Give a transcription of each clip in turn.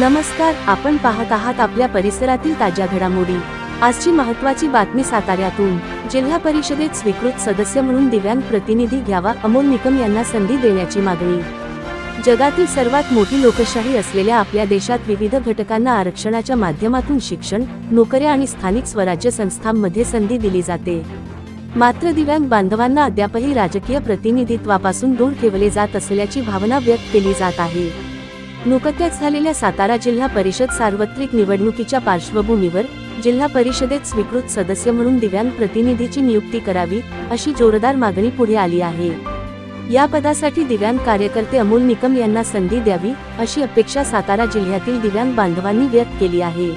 नमस्कार, आपण पाहत आहात आपल्या परिसरातील ताज्या घडामोडी। आजची महत्त्वाची बातमी साताऱ्यातून। जिल्हा परिषदेत स्वीकृत सदस्य म्हणून दिव्यांग प्रतिनिधी घ्यावा, अमोल निकम यांना संधी देण्याची मागणी। जगातील सर्वात मोठी लोकशाही असलेल्या आपल्या देशात विविध घटकांना आरक्षणाच्या माध्यमातून शिक्षण, नोकऱ्या आणि स्थानिक स्वराज्य संस्थांमध्ये संधी दिली जाते। मात्र दिव्यांग बांधवांना अद्यापही राजकीय प्रतिनिधित्वापासून दूर ठेवले जात असल्याची भावना व्यक्त केली जात आहे। नुकत्याच झालेल्या सातारा जिल्हा परिषद सार्वत्रिक निवडणुकीच्या पार्श्वभूमीवर जिल्हा परिषदेत स्वीकृत सदस्य म्हणून दिव्यांग प्रतिनिधीची नियुक्ती करावी, अशी जोरदार मागणी पुढे आली आहे। या पदासाठी दिव्यांग कार्यकर्ते अमोल निकम यांना संधी द्यावी, अशी अपेक्षा सातारा जिल्ह्यातील दिव्यांग बांधवांनी व्यक्त केली आहे।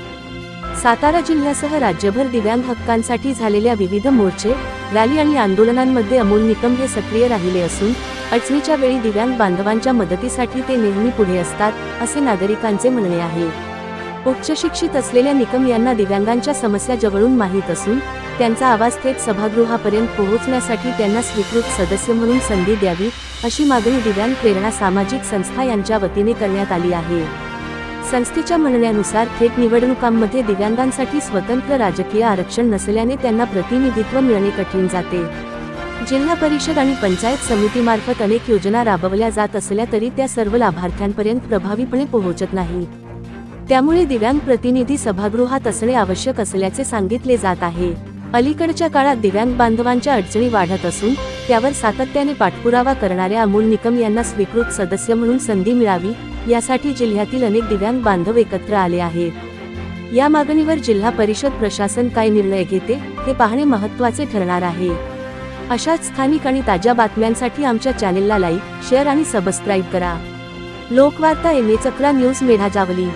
सातारा जिल्ह्यासह राज्यभर दिव्यांग हक्कांसाठी झालेल्या विविध मोर्चे, रॅली आणि आंदोलनांमध्ये अमोल निकम हे सक्रिय राहिले असून अडचणीच्या वेळी दिव्यांग बांधवांच्या मदतीसाठी ते नेहमी पुढे असतात, असे नागरिकांचे म्हणणे आहे। उच्च शिक्षित असलेल्या निकम यांना दिव्यांगांच्या समस्या जवळून माहीत असून त्यांचा आवाज थेट सभागृहापर्यंत पोहोचण्यासाठी त्यांना स्वीकृत सदस्य म्हणून संधी द्यावी, अशी मागणी दिव्यांग प्रेरणा सामाजिक संस्था यांच्या वतीने करण्यात आली आहे। संस्थेच्या म्हणण्यानुसार थेट निवडणुकांमध्ये दिव्यांगांसाठी स्वतंत्र राजकीय आरक्षण नसल्याने त्यांना प्रतिनिधित्व मिळणे कठीण जाते। जिल्हा परिषद आणि पंचायत समितीमार्फत अनेक योजना राबवल्या जात असल्या तरी त्या सर्व लाभार्थ्यांपर्यंत प्रभावीपणे पोहोचत नाही। त्यामुळे दिव्यांग प्रतिनिधी सभागृहात असणे आवश्यक असल्याचे सांगितले जात आहे। अलीकडच्या काळात दिव्यांग बांधवांच्या अडचणी वाढत असून त्यावर सातत्याने पाठपुरावा करणाऱ्या अमोल निकम यांना स्वीकृत सदस्य म्हणून संधी मिळावी, यासाठी जिल्ह्यातील अनेक दिव्यांग बांधव एकत्र आले आहेत। या मागणीवर जिल्हा परिषद प्रशासन काय निर्णय घेते, हे पाहणे महत्त्वाचे ठरणार आहे। अशाच स्थानिक आणि ताज्या बातम्यांसाठी आमच्या चॅनेलला लाईक, शेअर आणि सबस्क्राईब करा। लोकवार्ता MA चक्रा न्यूज मेढा जावली।